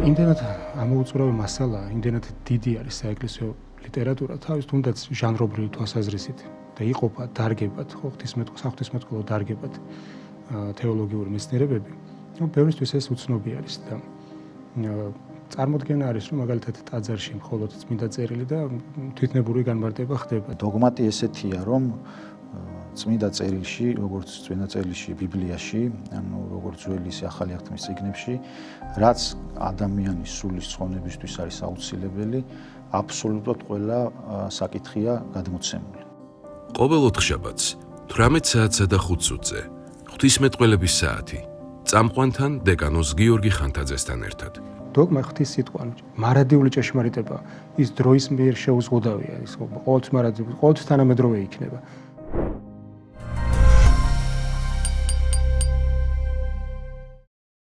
იმდენად ამოუწურავი მასალაა, იმდენად დიდი არის საეკლესიო ლიტერატურა, თავის თუნდაც ჟანრობრივი თვალსაზრისით და იყოფა დარგებად, ხო, საღვთისმეტყველო დარგებად თეოლოგიური მეცნიერებები. ბევრისთვის ეს უცნობი არის და წარმოდგენა არის, რომ მაგალითად ტაძარში მხოლოდ წმინდა წერილი და თვითნებური განმარტება ხდება. დოგმატი ესეთია, რომ წმინდა წერილში, როგორც წმინდა წერილში, ბიბლიაში, ანუ როგორც ძველი ისე ახალი აღთქმის წიგნებში, რაც ადამიანის სულის ცხონებისთვის არის აუცილებელი, აბსოლუტურად ყველა საკითხია გადმოცემული. ყოველ ოთხშაბათს 18 საათსა და 5 წუთზე ღვთისმეტყველების საათი წამყვანთან დეკანოს გიორგი ხანთაძესთან ერთად. დოგმა ღვთის სიტყვა, მარადიული ჭეშმარიტება, ის დროის მიერ შეუზღუდავია, ის ყოველთვის მარადიული, ყოველთვის თანამედროვე იქნება.